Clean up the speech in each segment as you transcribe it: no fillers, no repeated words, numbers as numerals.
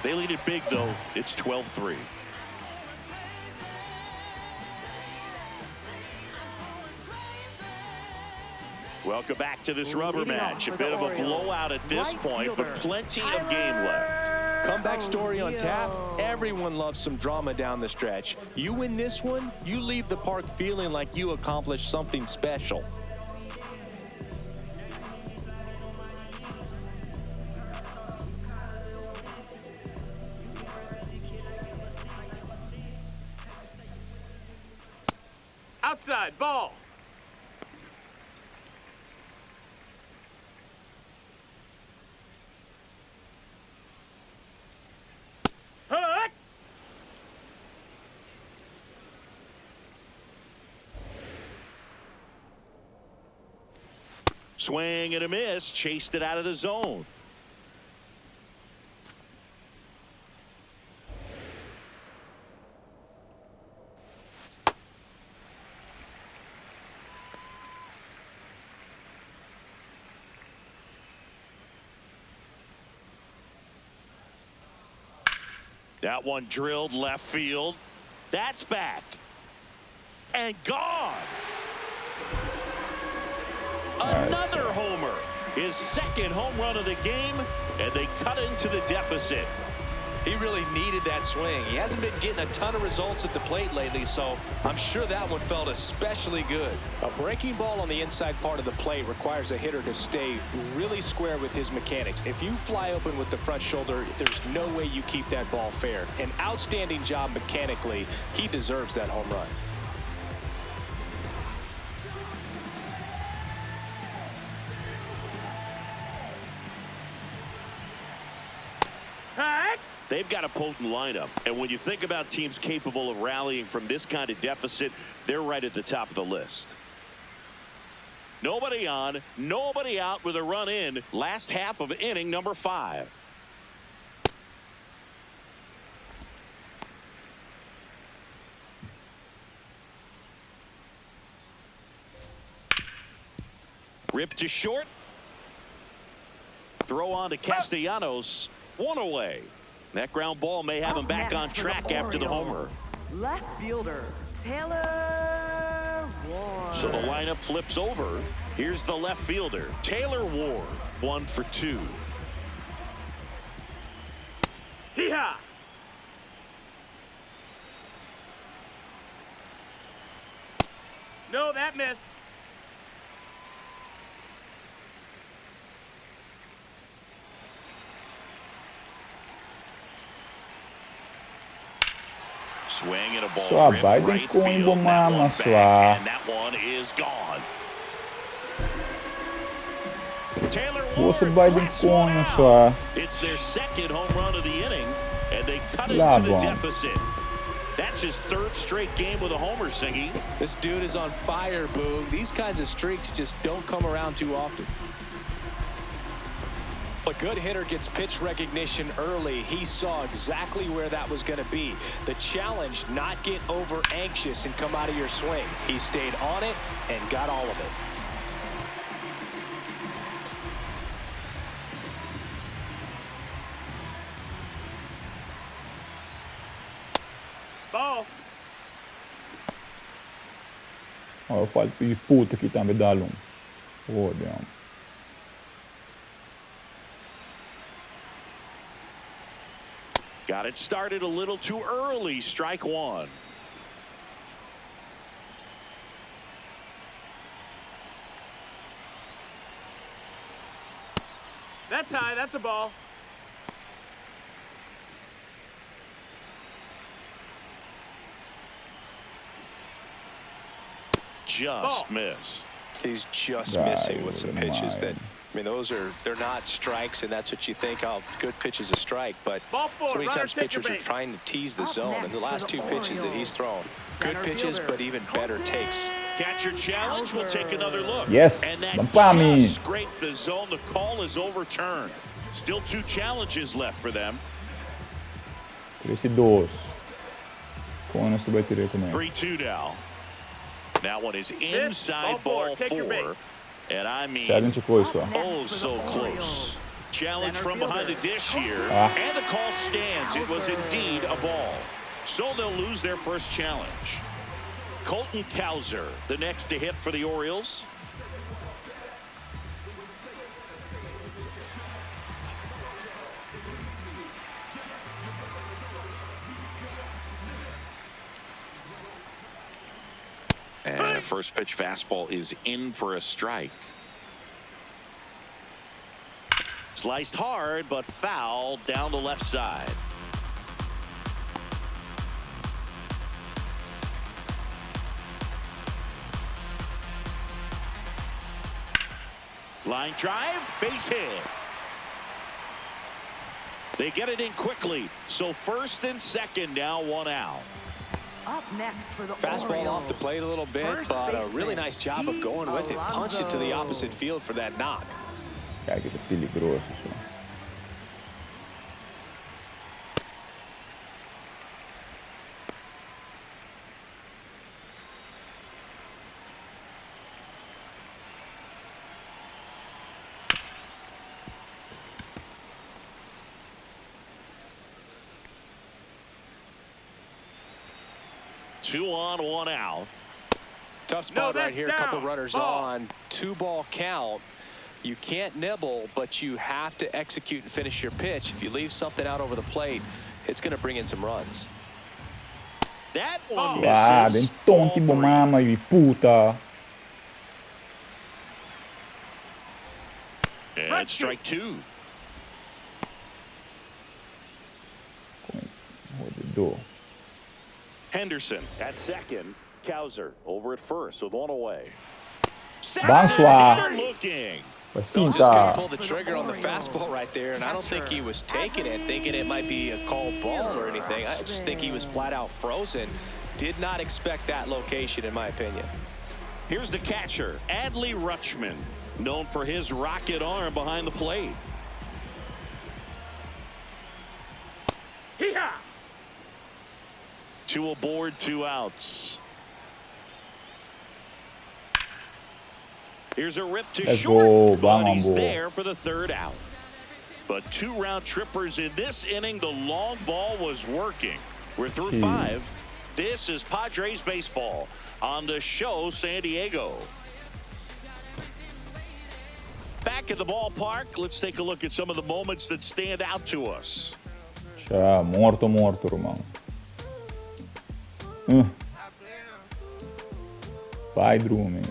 They lead it big, though. It's 12-3. Welcome back to this rubber match. A bit of a blowout at this point, but plenty of game left. Comeback story on tap. Everyone loves some drama down the stretch. You win this one, you leave the park feeling like you accomplished something special. Outside, ball. Hook. Swing and a miss. Chased it out of the zone. That one drilled left field. That's back. And gone. Another homer. His second home run of the game, and they cut into the deficit. He really needed that swing. He hasn't been getting a ton of results at the plate lately, so I'm sure that one felt especially good. A breaking ball on the inside part of the plate requires a hitter to stay really square with his mechanics. If you fly open with the front shoulder, there's no way you keep that ball fair. An outstanding job mechanically. He deserves that home run. They've got a potent lineup, and when you think about teams capable of rallying from this kind of deficit, they're right at the top of the list. Nobody on, nobody out with a run in. Last half of inning number 5. Ripped to short. Throw on to Castellanos. One away. That ground ball may have him back on track after the homer. Left fielder, Taylor Ward. So the lineup flips over. Here's the left fielder, Taylor Ward, 1 for 2. Hee-haw. No, that missed. Swing and a ball So, ripped Biden right kung field. That one bumamas back, and that one is gone. Taylor Ward blasts one out. It's their second home run of the inning, and they cut into the deficit. That's his 3rd straight game with a homer, Singy. This dude is on fire, Boog. These kinds of streaks just don't come around too often. A good hitter gets pitch recognition early. He saw exactly where that was going to be. The challenge, not get over anxious and come out of your swing. He stayed on it and got all of it. Ball. Ja, falls vi puhuta kita medaljon. Ovdje. Got it started a little too early. Strike 1. That's high. That's a ball. Just missed. He's just missing with some pitches that, I mean, they're not strikes, and that's what you think, oh, good pitch is a strike, but so many times pitchers are trying to tease the zone, and the last 2 pitches that he's thrown, good pitches, but even better takes. Catcher challenge. We'll take another look. Yes, and that Bampami. just scraped the zone. The call is overturned. Still 2 challenges left for them. 32. Con esto vai tirar comigo. 3-2 now. That one is inside ball 4. And I mean, Challenge coisa. oh, so close. challenge Center from behind the fielder. dish here. Ah. And the call stands. It was indeed a ball. So they'll lose their first challenge. Colton Cowser, the next to hit for the Orioles. And a first pitch fastball is in for a strike. Sliced hard, but foul down the left side. Line drive, base hit. They get it in quickly. So first and second now, one out. Up next for the Fastball Orioles. off the plate a little bit, First but a baseman, really nice job of going with it. Punched it to the Alonso. opposite field for that knock. Cara, que peligroso isso. Two on, one out. Tough spot No, right that's here. A couple down. runners Ball. on. 2-ball count. You can't nibble, but you have to execute and finish your pitch. If you leave something out over the plate, it's going to bring in some runs. That one Ah, misses. den Ball tonti three. bomama e puta. And strike two. Rodedor. Henderson at second. Cowser over at first with one away. Bonsoir. Looking. Assim, Just couldn't tá. pull the trigger on the fastball right there, and I don't think he was taking it, thinking it might be a called ball or anything. I just think he was flat out frozen. Did not expect that location, in my opinion. Here's the catcher, Adley Rutschman, known for his rocket arm behind the plate. Hee-haw! Two aboard, two outs. Here's a rip to Let's short, go, but he's vamos. there for the third out. But two round trippers in this inning. The long ball was working. We're through five. This is Padres baseball on the show, San Diego. Back at the ballpark, let's take a look at some of the moments that stand out to us. Já, morto, irmão. Vai, Drummond.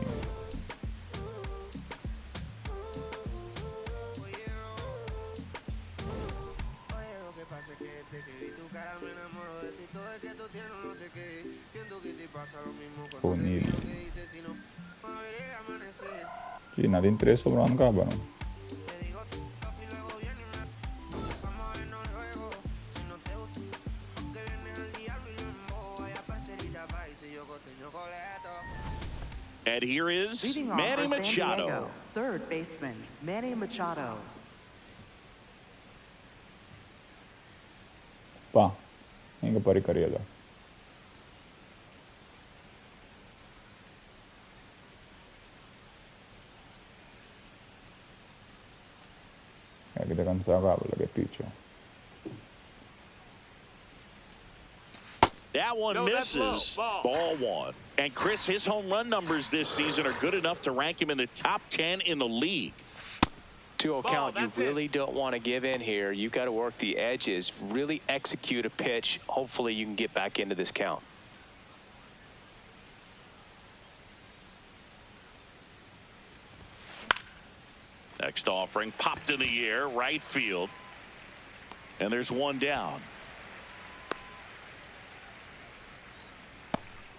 Bonito. E nada interesse sobrando cabrão. And here is Leading off Manny for San Machado. Diego, third baseman, Manny Machado. Pá, venga para Ricardo. Che te cansava quella che piccio. That one No, that's misses. low. Ball one. And Chris, his home run numbers this season are good enough to rank him in the top 10 in the league. 2-0 count, you that's it. really don't want to give in here. You've got to work the edges, really execute a pitch. Hopefully you can get back into this count. Next offering popped in the air, right field. And there's one down.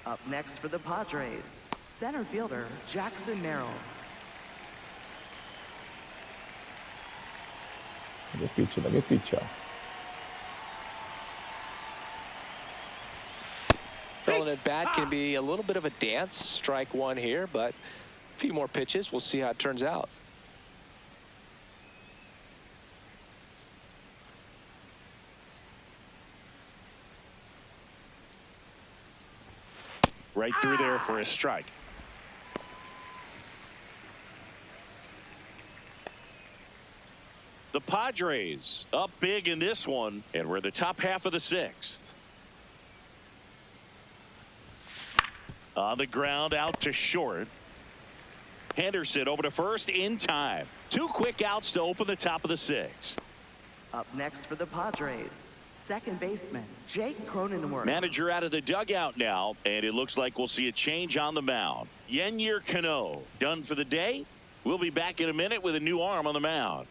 Up next for the Padres, center fielder, Jackson Merrill. Che piccia. Throwing at bat can be a little bit of a dance. Strike one here, but a few more pitches. We'll see how it turns out. Right through there for a strike. The Padres up big in this one, and we're in the top half of the sixth. On the ground, out to short. Henderson over to first in time. 2 quick outs to open the top of the sixth. Up next for the Padres, second baseman Jake Cronenworth. Manager out of the dugout now, and it looks like we'll see a change on the mound. Yennier Cano done for the day. We'll be back in a minute with a new arm on the mound.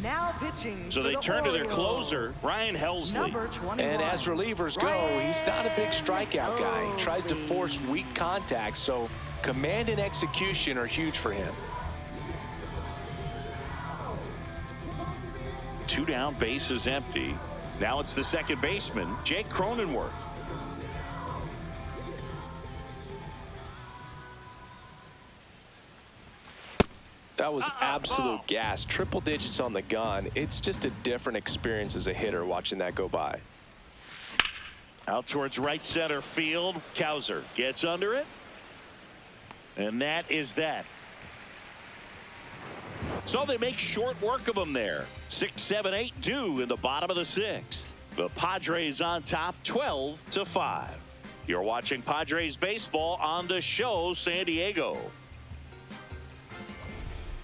Now pitching. So they turn to their closer, Ryan Helsley. Number 21. And as relievers go, he's not a big strikeout guy. He tries to force weak contact, so command and execution are huge for him. 2 down, base is empty. Now it's the second baseman, Jake Cronenworth. That was absolute gas. Triple digits on the gun. It's just a different experience as a hitter watching that go by. Out towards right center field. Cowser gets under it. And that is that. So they make short work of him there. 6, 7, 8 due in the bottom of the sixth. The Padres on top 12-5. You're watching Padres baseball on the show San Diego.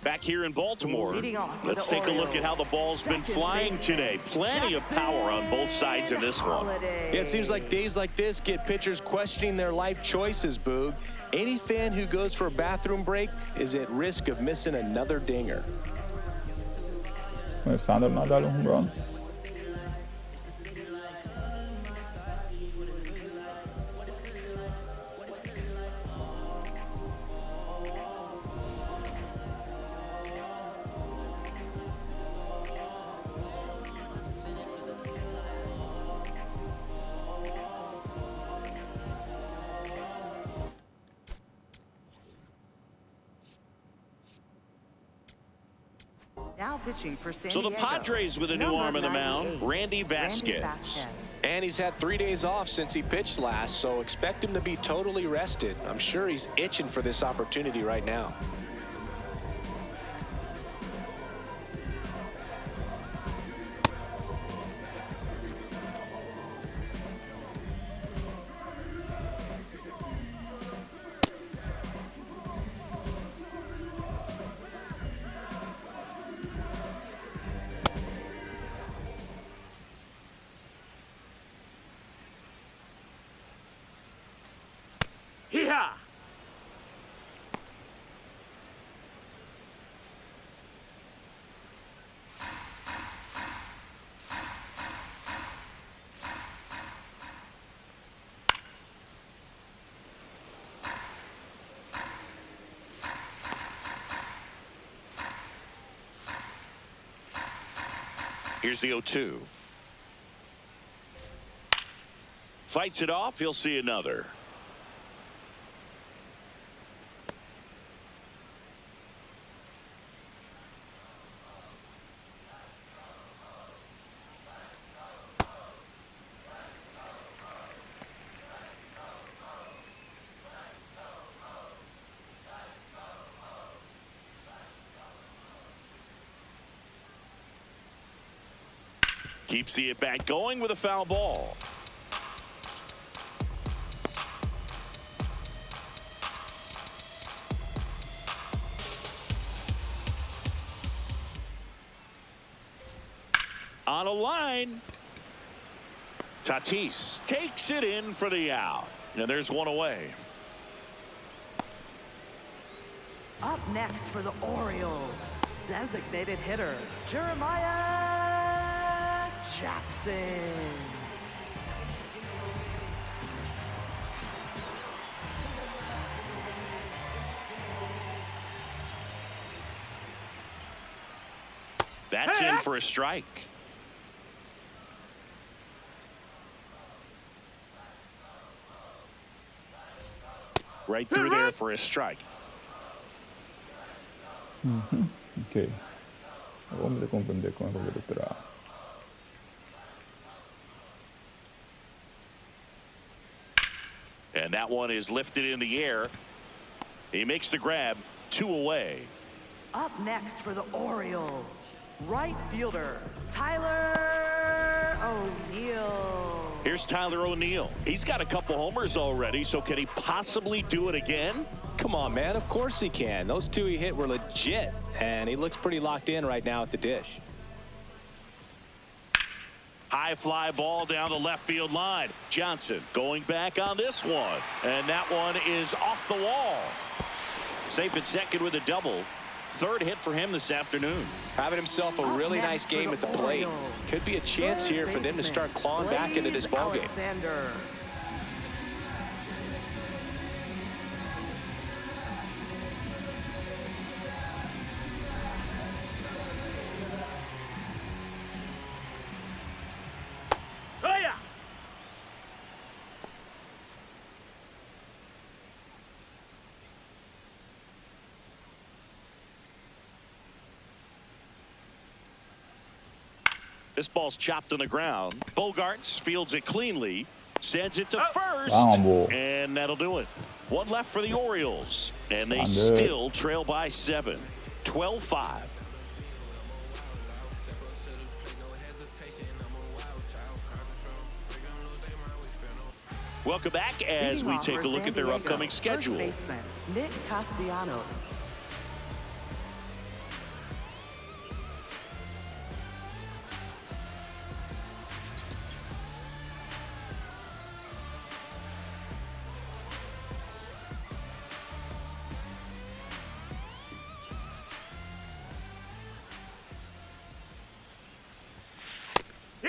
Back here in Baltimore, let's take a look at how the ball's been flying today. Plenty of power on both sides of this one. Yeah, it seems like days like this get pitchers questioning their life choices, Boog. Any fan who goes for a bathroom break is at risk of missing another dinger. Começando a dar home run. Now pitching for San So the Diego. Padres with a new Number arm in the mound, 98, Randy Vasquez. And he's had 3 days off since he pitched last, so expect him to be totally rested. I'm sure he's itching for this opportunity right now. Hee-haw! Here's the 0-2. Fights it off. He'll see another. Keeps the at-bat going with a foul ball. On a line. Tatis takes it in for the out. And there's one away. Up next for the Orioles, designated hitter Jeremiah Jackson. That's in for a strike. Right through there for a strike. Ok. Vamos a comprender con el letra. And that one is lifted in the air. He makes the grab, 2 away. Up next for the Orioles, right fielder, Tyler O'Neill. Here's Tyler O'Neill. He's got a couple homers already, so can he possibly do it again? Come on, man. Of course he can. Those 2 he hit were legit, and he looks pretty locked in right now at the dish. High fly ball down the left field line. Johnson going back on this one, and that one is off the wall. Safe at second with a double. 3rd hit for him this afternoon. Having himself a really nice game at the plate. Could be a chance here for them to start clawing back into this ballgame. Oh, yeah. This ball's chopped on the ground. Bogarts fields it cleanly, sends it to first, and that'll do it. 1 left for the Orioles, and they still trail by 7. 12-5. Welcome back as we take a look at their upcoming schedule. First baseman, Nick Castellanos.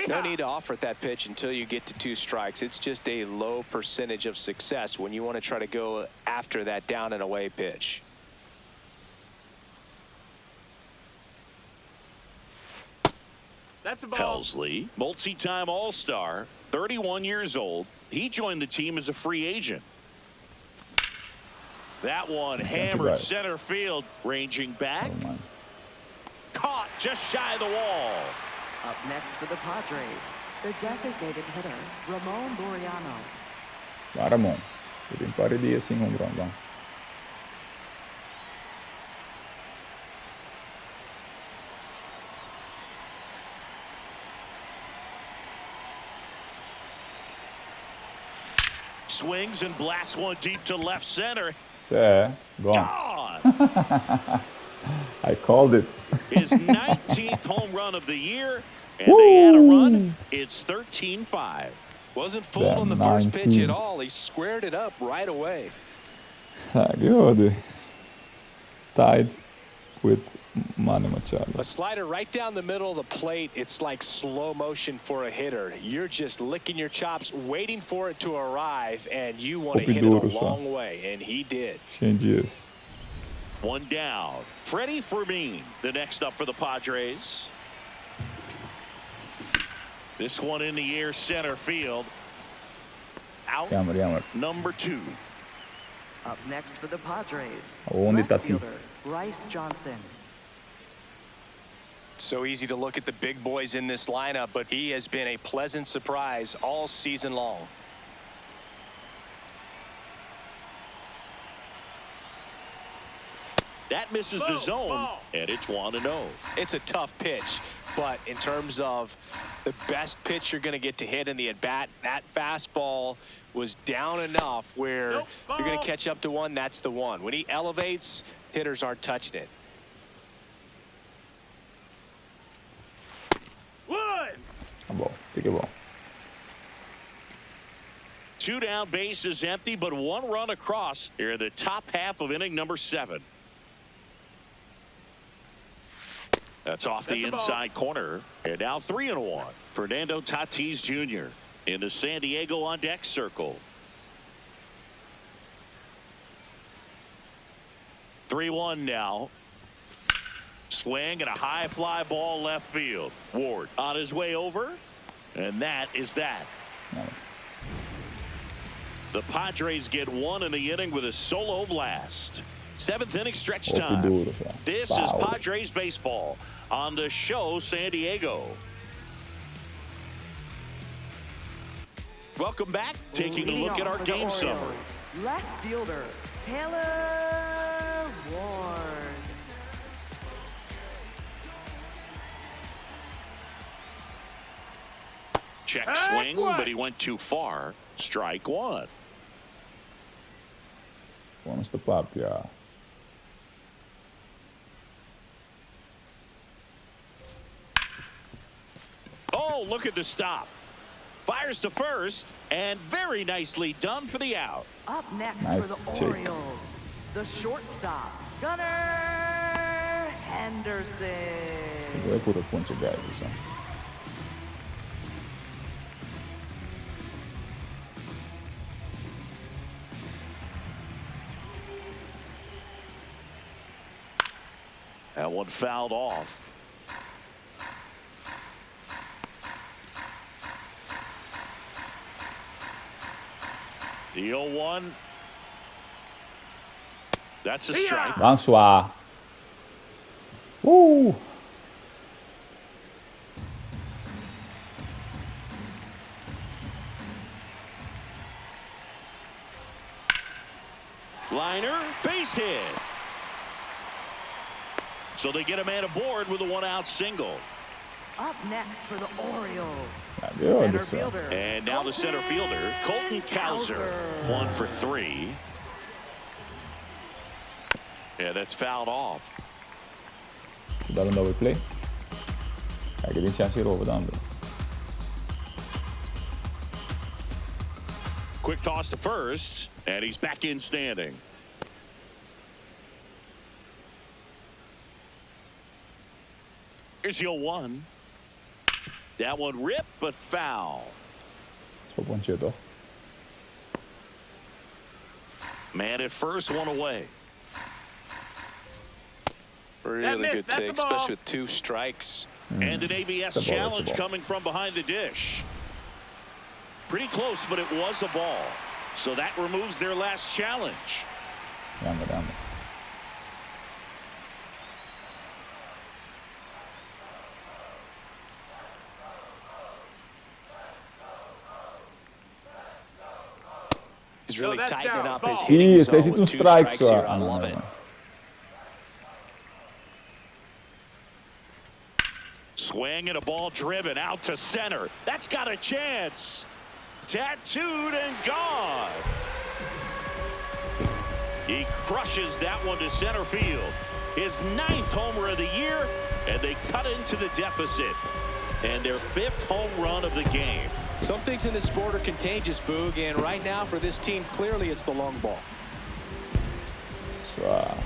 No need to offer at that pitch until you get to 2 strikes. It's just a low percentage of success when you want to try to go after that down and away pitch. That's a ball. Helsley, multi-time All-Star, 31 years old. He joined the team as a free agent. That one hammered center field, ranging back. Caught just shy of the wall. Up next for the Padres, the designated hitter, Ramon Laureano. Vai, Ramon. Eu tenho pare de ir assim, vamos. Swings and blasts one deep to left center. Gone. I called it. His 19th home run of the year, and they had a run. It's 13-5. Wasn't fooled on the first pitch at all. He squared it up right away. Good. Tied with Manny Machado. A slider right down the middle of the plate. It's like slow motion for a hitter. You're just licking your chops, waiting for it to arrive, and you want to hit it a long way, and he did. Changes. 1 down. Freddie Fermin, the next up for the Padres. This one in the air, center field. Out. Number 2. Up next for the Padres, Aonde left fielder, Bryce Johnson. So easy to look at the big boys in this lineup, but he has been a pleasant surprise all season long. That misses the zone, and it's 1-0. It's a tough pitch, but in terms of the best pitch you're going to get to hit in the at-bat, that fastball was down enough where you're going to catch up to one. That's the one. When he elevates, hitters aren't touching it. Take a ball. 2 down, bases empty, but 1 run across here in the top half of inning number 7. That's off the inside corner, and now 3-1. Fernando Tatis Jr. in the San Diego on deck circle. 3-1 now. Swing and a high fly ball left field. Ward on his way over, and that is that. The Padres get 1 in the inning with a solo blast. 7th inning stretch time. This is Padres baseball on the show San Diego. Welcome back. Taking a look at our game summary. Left fielder, Taylor Ward. Check swing, but he went too far. Strike one. Vamos to pop, yeah. Oh, look at the stop. Fires to first, and very nicely done for the out. Up next Nice for the check. Orioles, the shortstop, Gunnar Henderson. Voy a puro punch guys. So. That one fouled off. The 0-1. That's a strike. Bonsoir. Woo! Liner, base hit. So they get a man aboard with a one-out single. Up next for the Orioles, Good, center this one. fielder. And now the center fielder, Colton Cowser, 1 for 3. Yeah, that's fouled off. Dá um double play. Aí que a gente já over down. Quick toss to first, and he's back in standing. Here's the 0-1. That one ripped, but foul. So ponchito. Man at first, one away. Really missed. good That's take, a ball. especially with 2 strikes. And an ABS That's a ball, challenge that's a ball. coming from behind the dish. Pretty close, but it was a ball. So that removes their last challenge. Dame. He's really that's tightening down. up his Ball. hitting Yes, zone esse with um 2 strike strikes só. here. I love it. Swing and a ball driven out to center. That's got a chance. Tattooed and gone. He crushes that one to center field. His 9th homer of the year, and they cut into the deficit. And their 5th home run of the game. Some things in this sport are contagious, Boog, and right now for this team, clearly it's the long ball. So,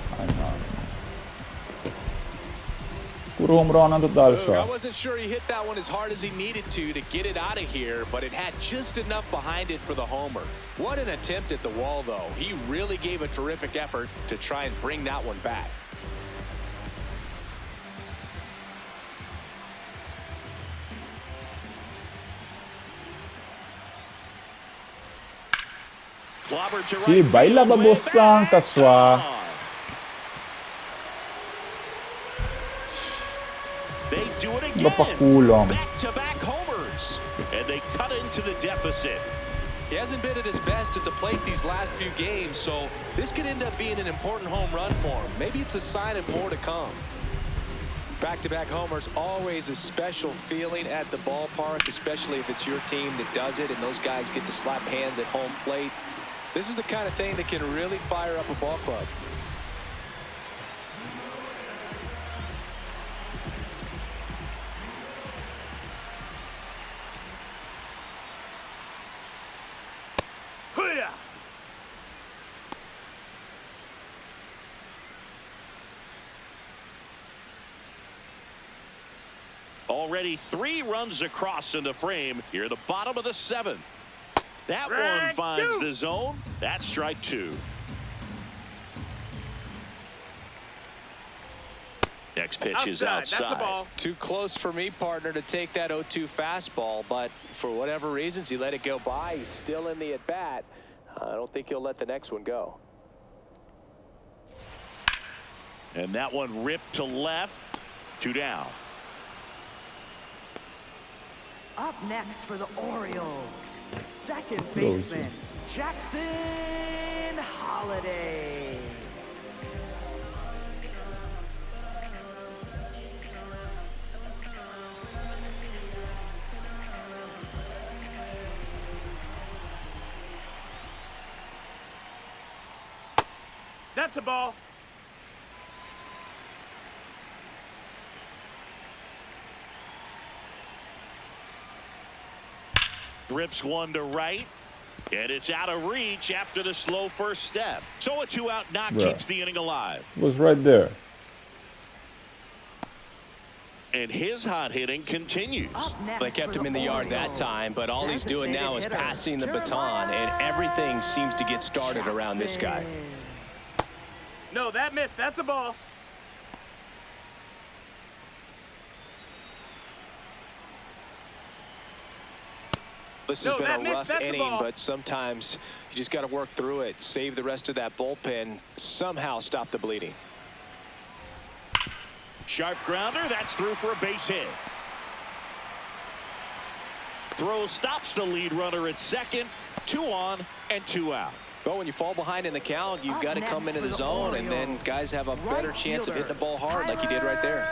puro home run ang total Boog, I so. wasn't sure he hit that one as hard as he needed to get it out of here, but it had just enough behind it for the homer. What an attempt at the wall, though. He really gave a terrific effort to try and bring that one back. Clobbered to right Si, baila field, ba way bosang back, kaswa. gone. They do it again. Mapakulong. Back-to-back homers. And they cut into the deficit. He hasn't been at his best at the plate these last few games, so this could end up being an important home run for him. Maybe it's a sign of more to come. Back-to-back homers, always a special feeling at the ballpark, especially if it's your team that does it and those guys get to slap hands at home plate. This is the kind of thing that can really fire up a ball club. Hoo-yah! Already 3 runs across in the frame. Here, the bottom of the 7th. That one Strike finds 2. the zone. That's strike 2. Next pitch is Outside. That's a outside. ball. Too close for me, partner, to take that 0-2 fastball, but for whatever reasons, he let it go by. He's still in the at-bat. I don't think he'll let the next one go. And that one ripped to left. 2 down. Up next for the Orioles, Second baseman, Jackson Holiday. That's a ball. Rips one to right, and it's out of reach after the slow first step. So a 2-out knock keeps the inning alive. It was right there. And his hot hitting continues. They kept him in the yard that time, but all he's doing now is passing the baton, and everything seems to get started around this guy. No, that missed. That's a ball. This has been a rough inning, but sometimes you just got to work through it, save the rest of that bullpen, somehow stop the bleeding. Sharp grounder, that's through for a base hit. Throw stops the lead runner at second. 2 on and 2 out. Well, when you fall behind in the count, you've got to come into the zone, and then guys have a better chance of hitting the ball hard like you did right there.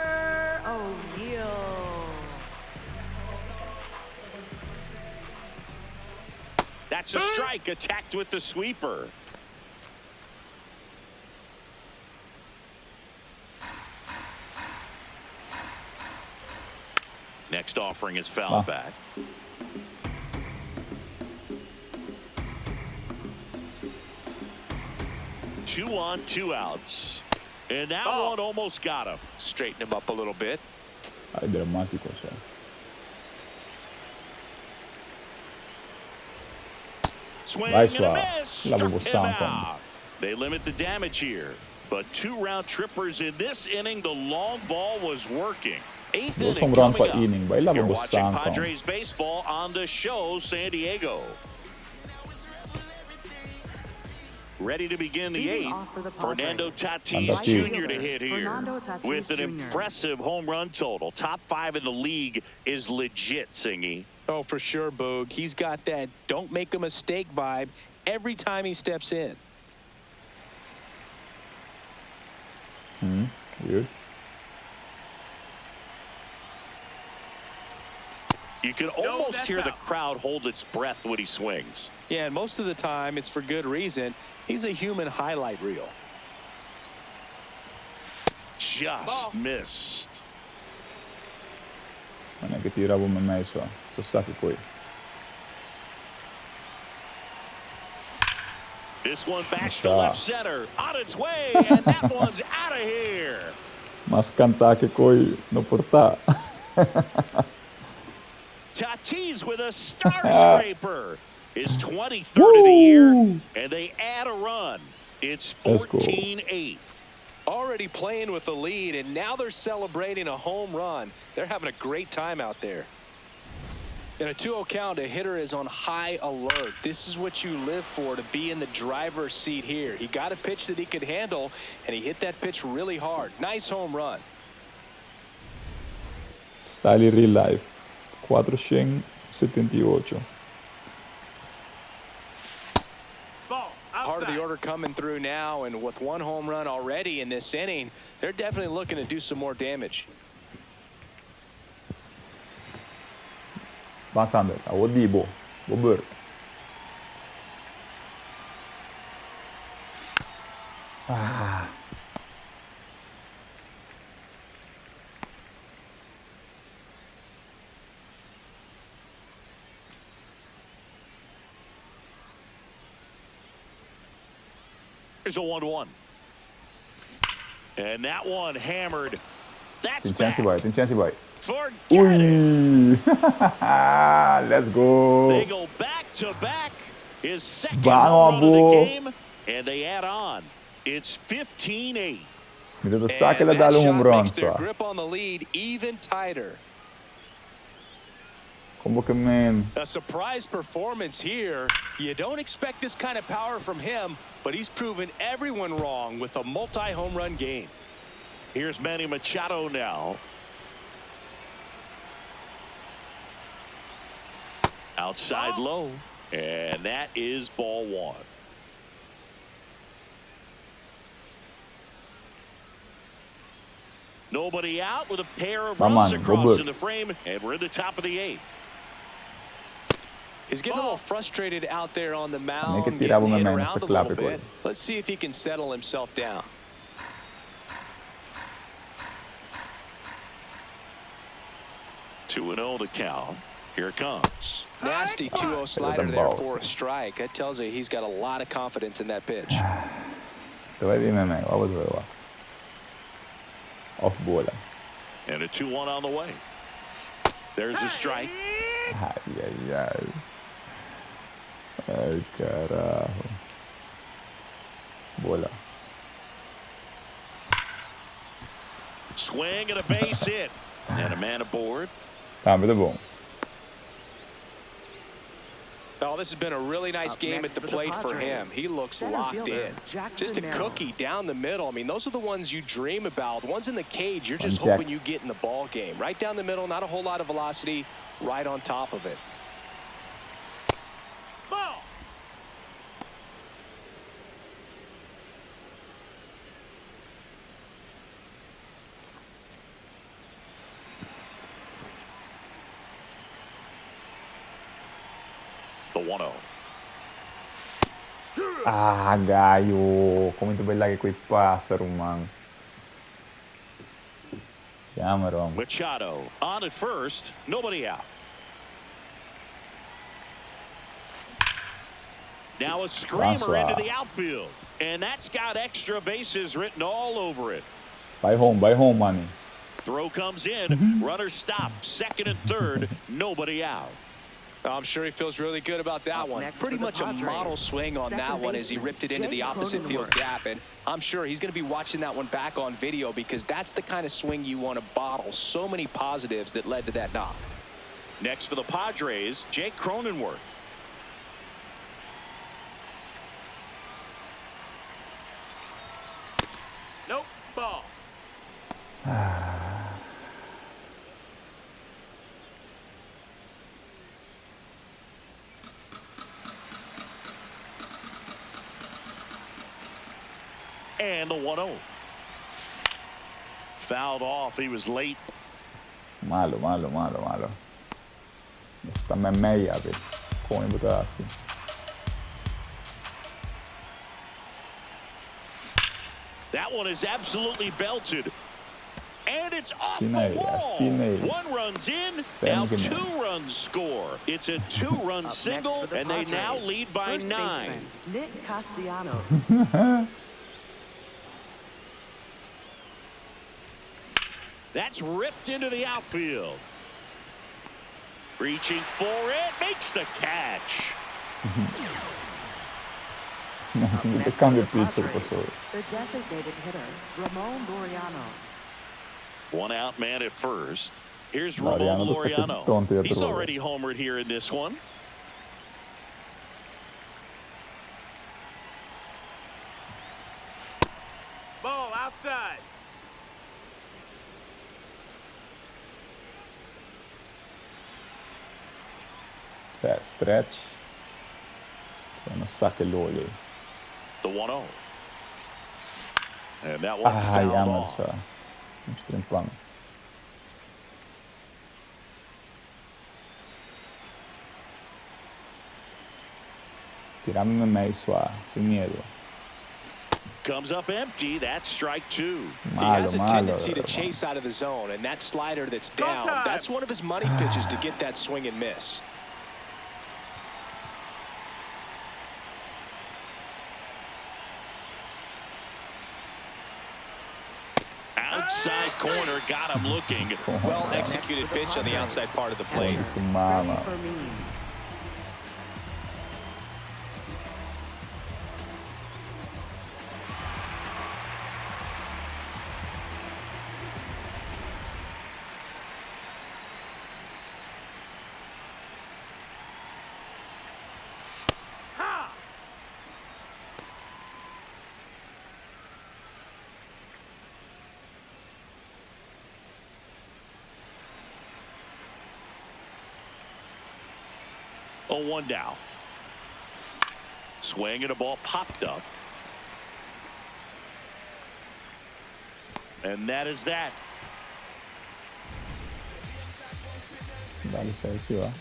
That's a strike, attacked with the sweeper. Next offering is fouled back. Two on, 2 outs. And that one almost got him. Straighten him up a little bit. Ay, dramático siya. Swing Nice and a one. miss. Struck him Labubusan. out. They limit the damage here. But 2 round trippers in this inning. The long ball was working. 8th inning coming up. You're watching Padres baseball on the show, San Diego. Ready to begin the 8th. Fernando Tatis Jr. to hit here with an impressive home run total. Top 5 in the league is legit, Singy. Oh, for sure, Boog. He's got that don't make a mistake vibe every time he steps in. Weird. You can almost hear the crowd hold its breath when he swings. Yeah, and most of the time it's for good reason. He's a human highlight reel. Just missed. Ainakin tirava uma meia só. Só saque foi. This one backs to left center. On its way, and that one's out of here. Mas cantar que coi no portar. Tatis with a star scraper. His 23rd of the year, and they add a run. It's 14-8. Already playing with the lead, and now they're celebrating a home run. They're having a great time out there. In a 2-0 count, a hitter is on high alert. This is what you live for, to be in the driver's seat here. He got a pitch that he could handle, and he hit that pitch really hard. Nice home run. Style real life. 478. Part of the order coming through now, and with 1 home run already in this inning, they're definitely looking to do some more damage. Van Sander, Awodibo, Bobert. Here's a 1-1. And that one hammered. That's Tem chance, boy. Tem chance, boy. Forget it. Let's go. They go back to back. His second home run of the game, and they add on. It's 15-8. Mi devo sa che la dà un home run. Makes their grip on the lead even tighter. Como que man. A surprise performance here. You don't expect this kind of power from him, but he's proven everyone wrong with a multi-home run game. Here's Manny Machado now. Outside low. And that is ball one. Nobody out with a pair of runs across in the frame, and we're in the top of the eighth. He's getting a little frustrated out there on the mound, que getting tirava hit menos around a clave little con bit. Let's see if he can settle himself down. Two and 0 to count. Here it comes. Nasty 2-0 slider there for a strike. That tells you he's got a lot of confidence in that pitch. Te vai bine, meg. Auzi, bă. Off bola. And a 2-1 on the way. There's a strike. Ai, ai, ai. Ai, carajo. Bola. Swing and a base hit. And a man aboard. Cambio de bom. Oh, this has been a really nice game at the plate for him. He looks locked in. Just a cookie down the middle. I mean, those are the ones you dream about. Ones in the cage, you're just hoping you get in the ball game. Right down the middle, not a whole lot of velocity, right on top of it. Ball. The 1-0. Ah, gaio. Come tu bella che quei passero, man. Chiamalo. Machado on at first. Nobody out. Now a screamer into the outfield. And that's got extra bases written all over it. Vai home, Manny. Throw comes in. Runner stopped. Second and third. Nobody out. I'm sure he feels really good about that one. Pretty much a model swing on that one as he ripped it into the opposite field gap. And I'm sure he's going to be watching that one back on video because that's the kind of swing you want to bottle. So many positives that led to that knock. Next for the Padres, Jake Cronenworth. Nope. Ball. And the 1-0. Fouled off. He was late. Malo. Sta meia, velho. Come botar assim. That one is absolutely belted. And it's off the wall. One runs in. Now 2 runs score. It's a 2-run single, and they now lead by 9. Nick Castellanos. That's ripped into the outfield. Reaching for it, makes the catch. The cambio pitcher pasó. The designated hitter, Ramon Laureano. One out man at first. Here's Ramon Laureano. He's already homered here in this one. Ball outside. Stretch. Non sacca l'olio. The 1-0. And that one fouled off. Un strimpang. Tirame meio suave, sin miedo. Comes up empty. That's strike 2. He has a tendency to chase out of the zone, and that slider that's down, that's one of his money pitches to get that swing and miss. Outside corner, got him looking. Well executed pitch on the outside part of the plate. Oh, 1 down. Swing and a ball popped up. And that is that. Dali Celsius, ah.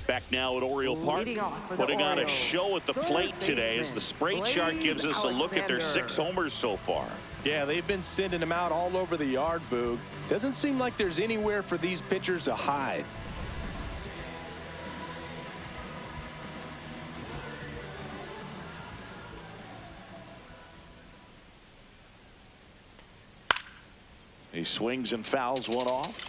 Back now at Oriole Park, putting on a show at the plate today as the spray chart gives us a look at their 6 homers so far. Yeah, they've been sending them out all over the yard, Boog. Doesn't seem like there's anywhere for these pitchers to hide. He swings and fouls one off.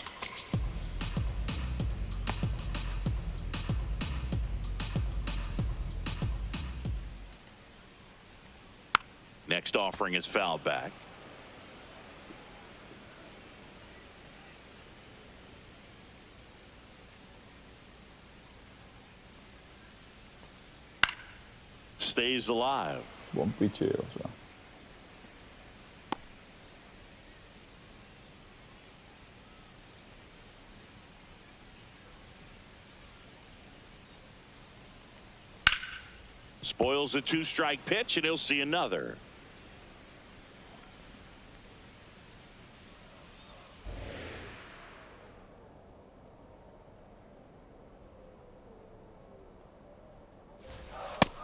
Next offering is fouled back. Stays alive. Buon picheo, so. Spoils a 2-strike pitch, and he'll see another.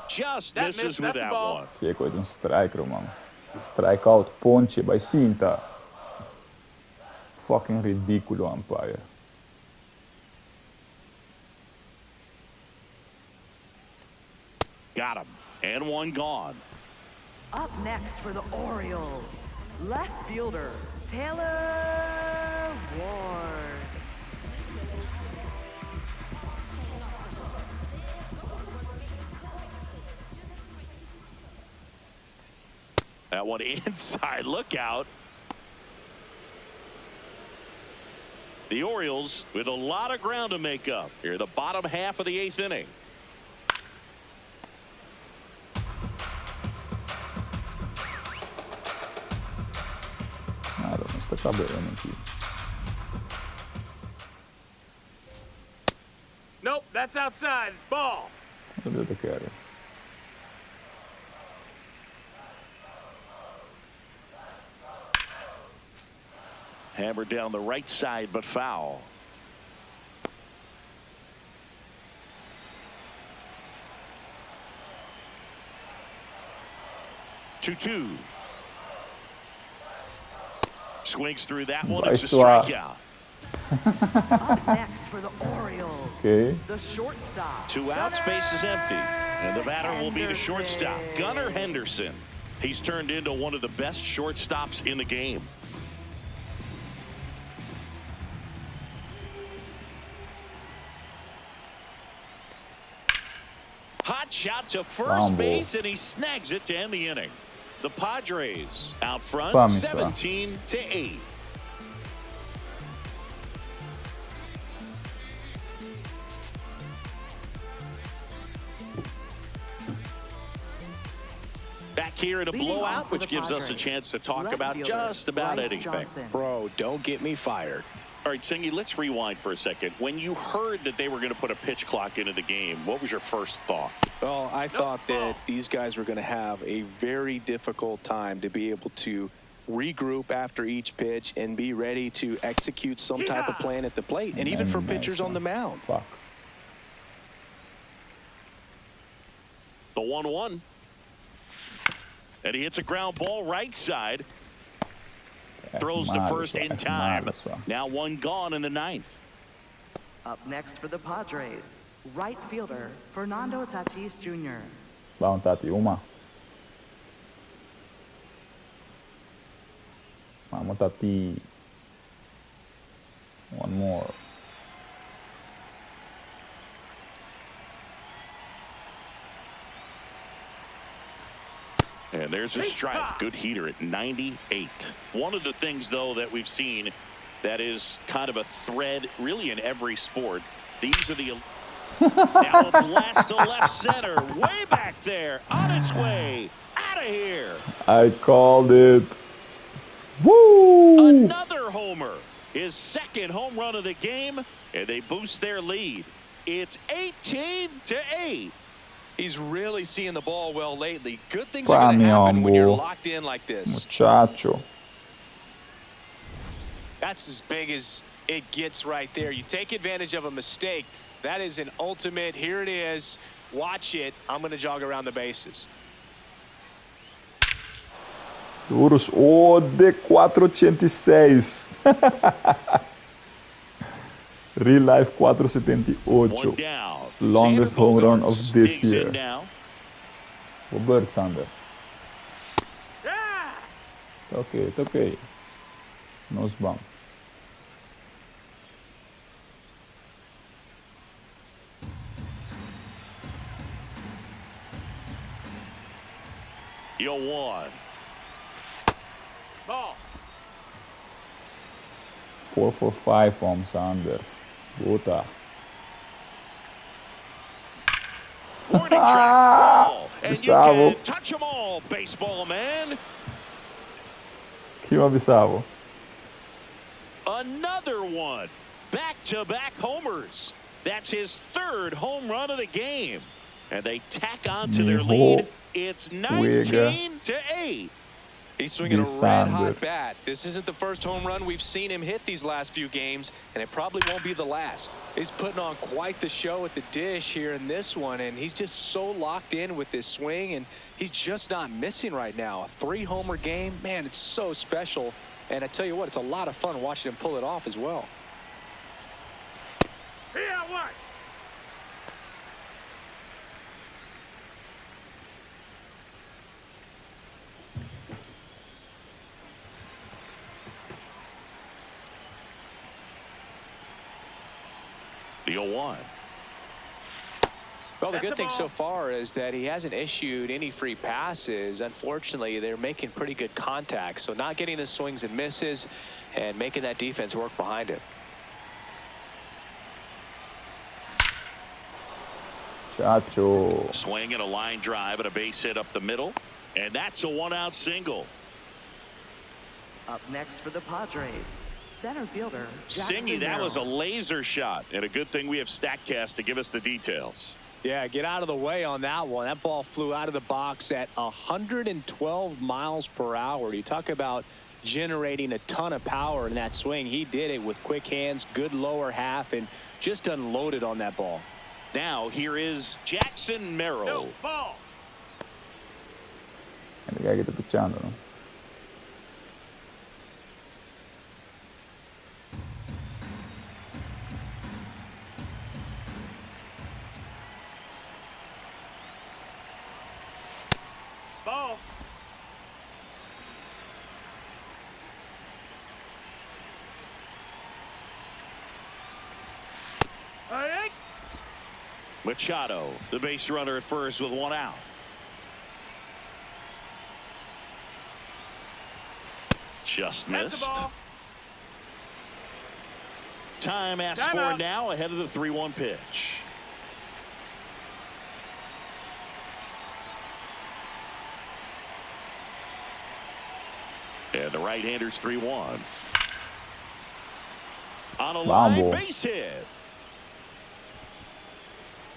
Just misses with that one. Cijeko je un strike, man. Strikeout, ponche by Sinta. Fucking ridicolo umpire. Got him. And one gone. Up next for the Orioles, left fielder Taylor Ward. That one inside. Look out. The Orioles with a lot of ground to make up here, the bottom half of the 8th inning. Nada, não está cabelando aqui. Nope, that's outside. Ball. Cadê o cara? Hammered down the right side, but foul. Two. Swings through that one. It's a strikeout. Up next for the Orioles, Okay. the shortstop. 2 outs, base is empty. And the batter will be the shortstop, Gunnar Henderson. He's turned into one of the best shortstops in the game. Hot shot to first base, and he snags it to end the inning. The Padres out front, 17-8. Back here in a blowout, which gives us a chance to talk about just about anything. Bro, don't get me fired. All right, Singy, let's rewind for a second. When you heard that they were going to put a pitch clock into the game, what was your first thought? Well, I thought that these guys were going to have a very difficult time to be able to regroup after each pitch and be ready to execute some type of plan at the plate, and even for pitchers on the mound. Fuck. The 1-1. And he hits a ground ball right side. Throws to first in time. Now one gone in the 9th. Up next for the Padres, right fielder Fernando Tatis Jr. Vamos, Tati, uma. Vamos, Tati. One more. And there's a strike. Good heater at 98. One of the things, though, that we've seen that is kind of a thread really in every sport. These are the now a blast to left center, way back there, on its way, out out of here. I called it. Woo! Another homer. His second home run of the game, and they boost their lead. It's 18-8. He's really seeing the ball well lately. Good things are going to happen when you're locked in like this. Muchacho. That's as big as it gets right there. You take advantage of a mistake. That is an ultimate. Here it is. Watch it. I'm going to jog around the bases. Duros. Oh, de 486. Real life 478. Down. Longest home run of this year. Robert Sander. Yeah! It's okay. Nose bump. You'll one. Ball. 4 for 5 from Sander. Gota. Warning track ball. And you Bisavo. can touch them all, baseball man. Kima Bisavo. Another one. Back-to-back homers. That's his third home run of the game. And they tack on to their lead. It's 19-8. He's swinging a red-hot bat. This isn't the first home run we've seen him hit these last few games, and it probably won't be the last. He's putting on quite the show at the dish here in this one, and he's just so locked in with this swing, and he's just not missing right now. A 3-homer game, man, it's so special. And I tell you what, it's a lot of fun watching him pull it off as well. Here, what? The 0-1. Well, the good thing so far is that he hasn't issued any free passes. Unfortunately, they're making pretty good contact, so not getting the swings and misses and making that defense work behind it. Chacho. Swing and a line drive and a base hit up the middle, and that's a 1-out single. Up next for the Padres, center fielder Singy, that was a laser shot, and a good thing we have StatCast to give us the details. Yeah, get out of the way on that one. That ball flew out of the box at 112 miles per hour. You talk about generating a ton of power in that swing. He did it with quick hands, good lower half, and just unloaded on that ball. Now here is Jackson Merrill. No, ball. El que está pichando, ¿no? Ball. All right. Machado, the base runner at first with 1 out. Just missed. Time asked for now ahead of the 3-1 pitch. And the right-hander's 3-1. On a line base hit.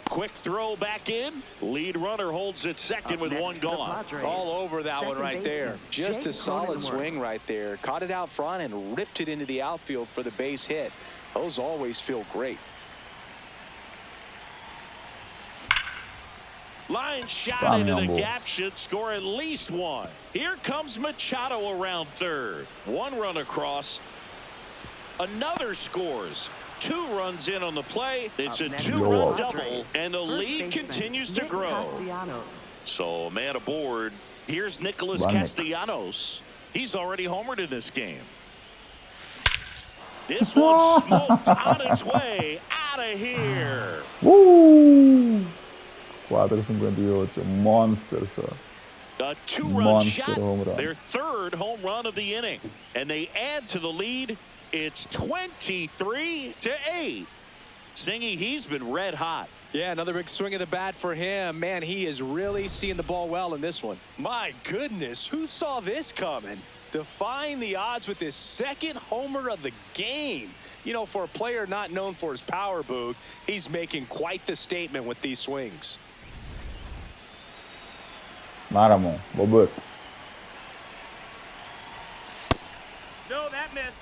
Quick throw back in. Lead runner holds it second with 1 gone. All over that one right there. Just a solid swing right there. Caught it out front and ripped it into the outfield for the base hit. Those always feel great. Line shot into the gap should score at least 1. Here comes Machado around third. 1 run across. Another scores. 2 runs in on the play. It's a 2-run double, and the lead continues to grow. So a man aboard. Here's Nicholas Castellanos. He's already homered in this game. This one smoked on its way out of here. Woo! 458. Monster, sir. A 2-run shot. Their third home run of the inning. And they add to the lead. It's 23-8. Singy, he's been red hot. Yeah, another big swing of the bat for him. Man, he is really seeing the ball well in this one. My goodness, who saw this coming? Defying the odds with his second homer of the game. You know, for a player not known for his power, Boog, he's making quite the statement with these swings. Máramo, Bobert. No, that missed.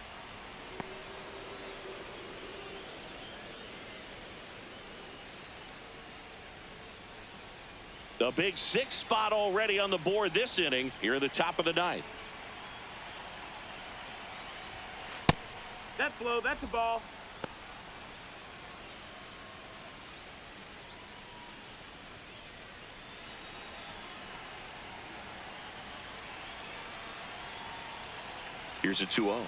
The big 6 spot already on the board this inning here at the top of the 9th. That's low. That's a ball. Here's a 2-0.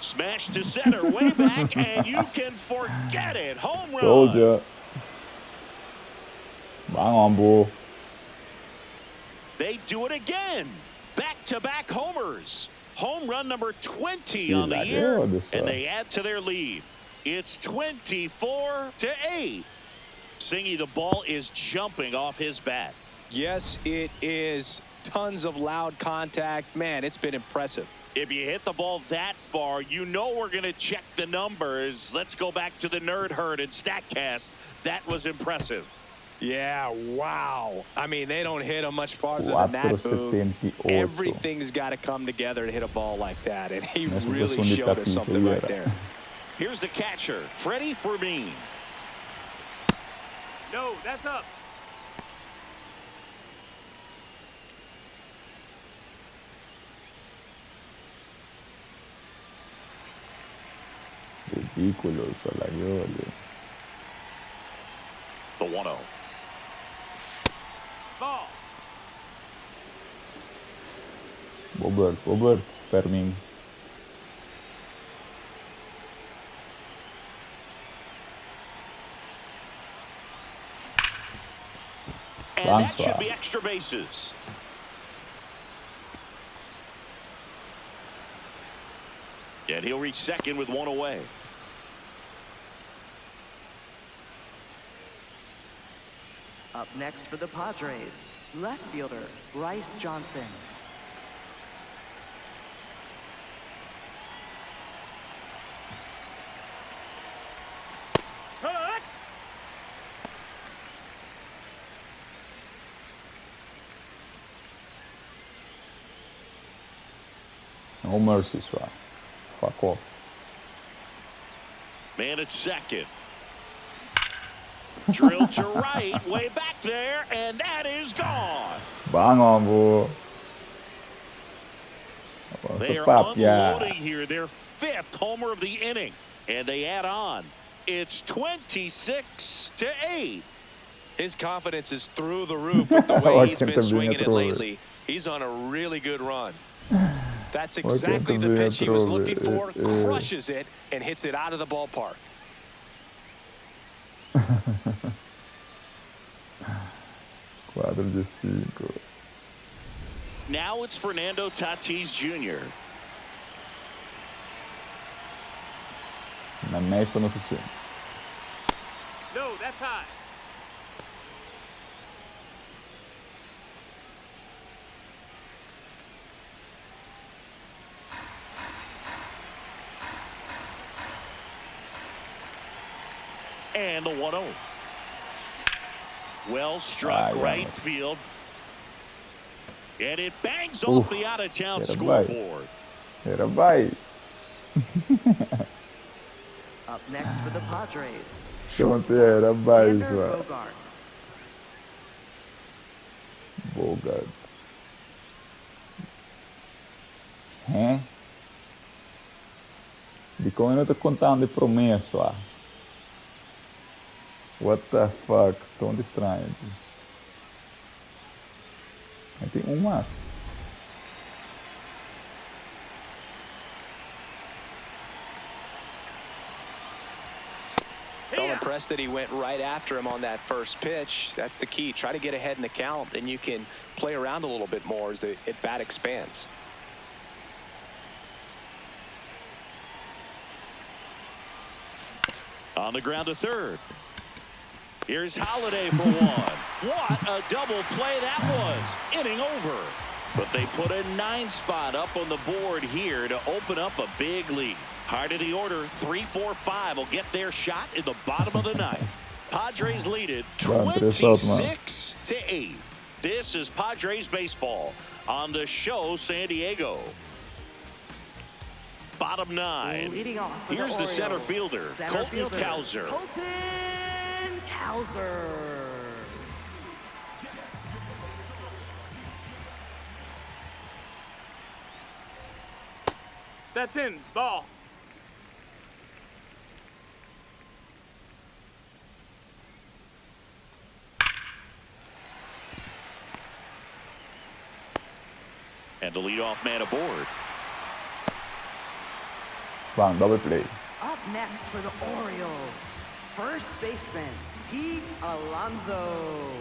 Smash to center, way back, and you can forget it. Home run. Told ya. Bang on, bull. They do it again. Back-to-back homers. Home run number 20 on the year, and they add to their lead. It's 24-8. Singy, the ball is jumping off his bat. Yes, it is. Tons of loud contact. Man, it's been impressive. If you hit the ball that far, you know we're going to check the numbers. Let's go back to the Nerd Herd and StatCast. That was impressive. Yeah, wow. I mean, they don't hit him much farther than that, Boog. Everything's got to come together to hit a ball like that, and he really showed us something right there. Here's the catcher, Freddie Fermin. No, that's up. Ridículo, Solarioli. The 1-0. Ball. Bobert, Fermin. And that should be extra bases. And he'll reach second with 1 away. Up next for the Padres, left fielder Bryce Johnson. Cut. No mercy, Swag. Fuck off. Man at second. Drilled to right, way back there, and that is gone. Bang on, bull. They are unloading here, their 5th homer of the inning, and they add on. It's 26-8. His confidence is through the roof with the way he's been swinging it lately. He's on a really good run. That's exactly the pitch he was looking for. Crushes it and hits it out of the ballpark. 4-5. Now it's Fernando Tatis Jr. Na messo no swing. No, that's high. And the 1-0. Well struck right field. And it bangs off the out-of-town scoreboard. Era vai. Up next for the Padres, Era vai, Xander Swag. Bogaerts. Bogart. Di come non ti contando il promesso, What the fuck? Tão estranho. Tem umas. I'm impressed that he went right after him on that first pitch. That's the key. Try to get ahead in the count, then you can play around a little bit more as the at-bat expands. On the ground to third. Here's Holiday for one. What a double play that was. Inning over. But they put a 9 spot up on the board here to open up a big lead. Heart of the order, 3, 4, 5 will get their shot in the bottom of the ninth. Padres lead it 26-8. This is Padres baseball on the show San Diego. Bottom 9. Here's the center fielder, Colton Cowser. Colton Cowser. That's in. Ball. And the leadoff man aboard. Bang, double play. Up next for the Orioles, first baseman, Pete Alonso.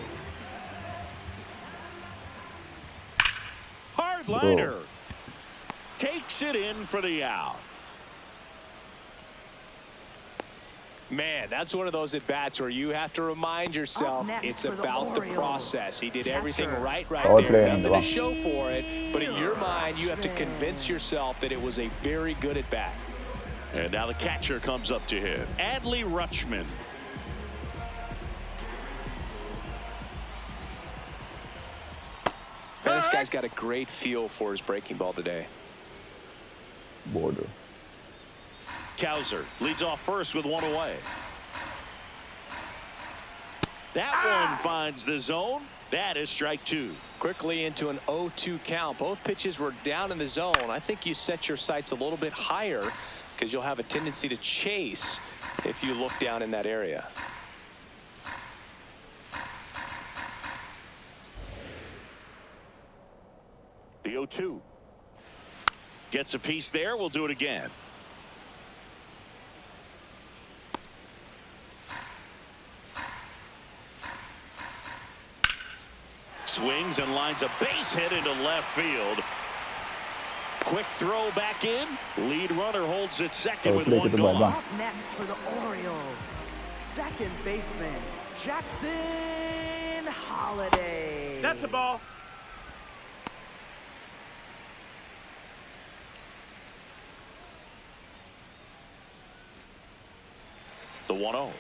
Hard liner. Takes it in for the out. Man, that's one of those at-bats where you have to remind yourself it's about the process. He did everything right there. Nothing to show for it, but in your mind, you have to convince yourself that it was a very good at-bat. And now the catcher comes up to him, Adley Rutschman. Man, this guy's got a great feel for his breaking ball today. Border. Cowser leads off first with one away. That one finds the zone. That is strike 2. Quickly into an 0-2 count. Both pitches were down in the zone. I think you set your sights a little bit higher because you'll have a tendency to chase if you look down in that area. The 0-2. Gets a piece there. We'll do it again. Swings and lines a base hit into left field. Quick throw back in. Lead runner holds it second with one gone. Up next for the Orioles, second baseman, Jackson Holiday. That's a ball. The 1-0.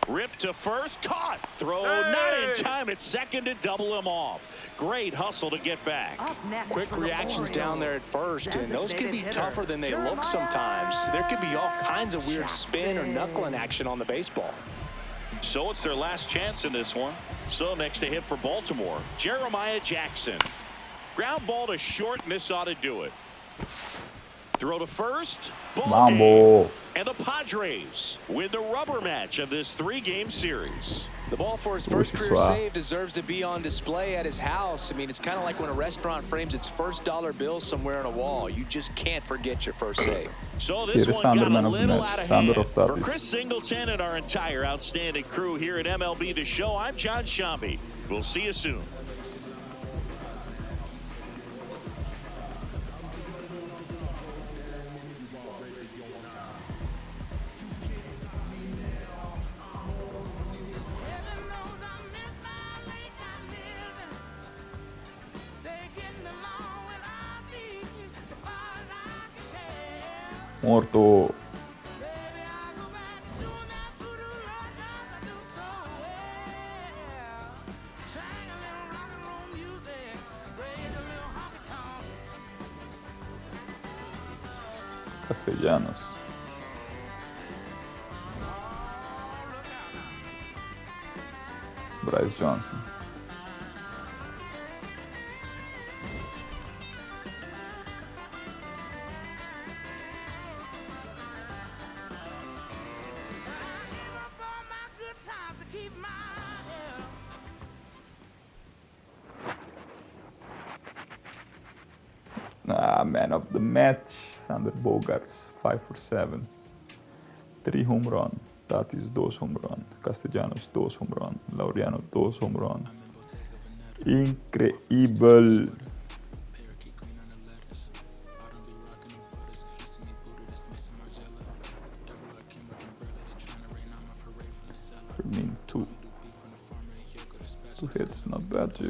Ripped to first, caught. Throw not in time at second to double him off. Great hustle to get back. Quick reactions down there at first, and those can be tougher than they look sometimes. There could be all kinds of weird spin or knuckling action on the baseball. So it's their last chance in this one. So next to hit for Baltimore, Jeremiah Jackson. Ground ball to short, and this ought to do it. Throw to first. Ball game. And the Padres win the rubber match of this 3-game series. The ball for his first career save deserves to be on display at his house. I mean, it's kind of like when a restaurant frames its first dollar bill somewhere on a wall. You just can't forget your first save. So this one got a little out of hand. For Chris Singleton and our entire outstanding crew here at MLB The Show, I'm John Shambi. We'll see you soon. Morto. Castellanos. Bryce Johnson. Man of the match, Sander Bogarts, 5 for 7. 3 home run. Tatis 2 home run. Castellanos 2 home run. Laureano 2 home run. Increíble. Fermin 2. 2 hits, not bad, G.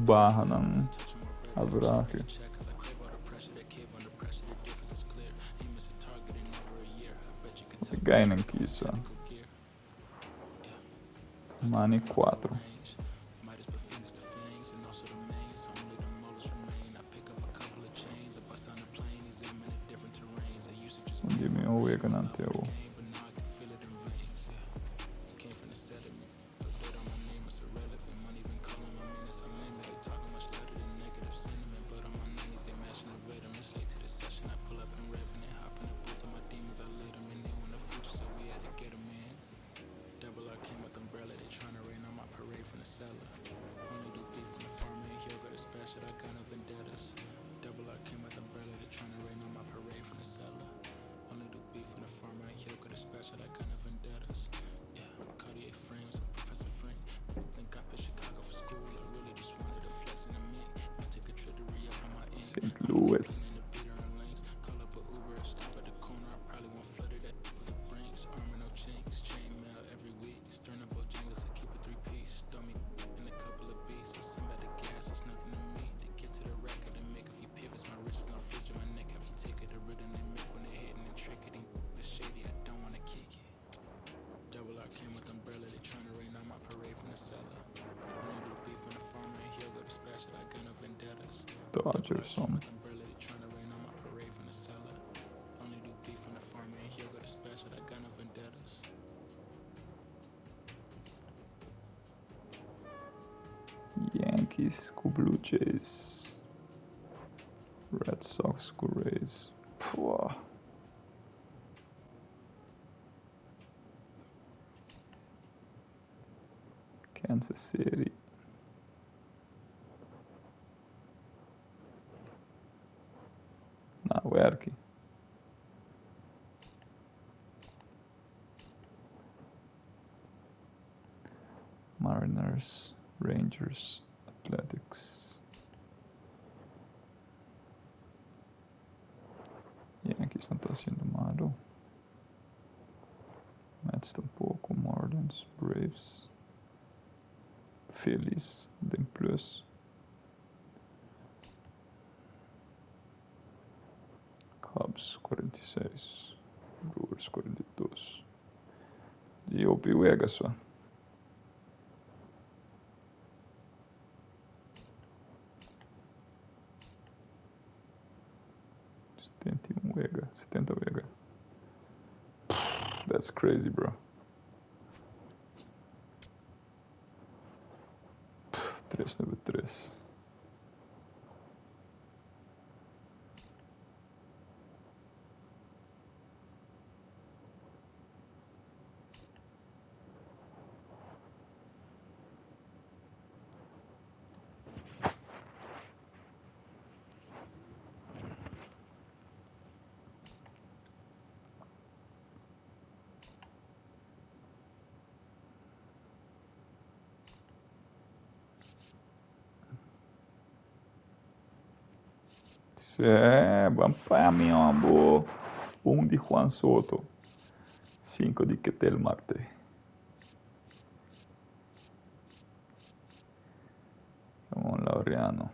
Barra ng average. Bigay ng kisa. Money 4. Hindi mi uwi ka ng teo. St. Louis. Dodgers on. Yankees com Blue Jays. Red Sox com Rays. Pô. Kansas City. Na werki. Mariners, Rangers, Athletics. Yankees não tá sendo malo. Mets tampouco. Marlins, Braves. Phillies, tem plus. Cubs 46, Brewers 42. E o Piuega só. Wega, 70 Wega. That's crazy, bro. 393. Vamos para mi amor. 1 de Juan Soto. 5 de Ketel Marte. Ramon Laureano.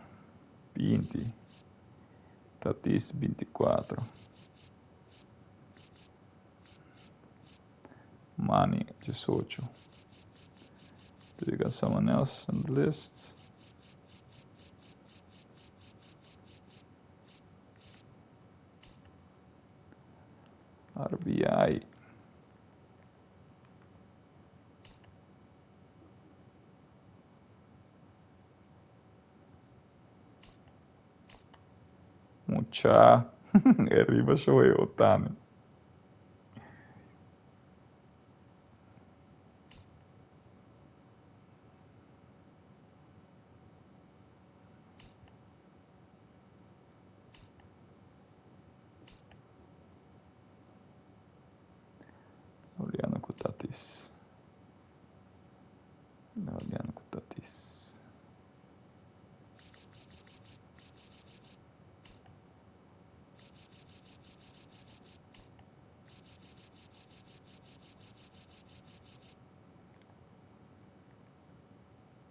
20. Tatis 24. Manny 18. Do you got someone else on the list? RBI. Mucha. Arriba soy Otani.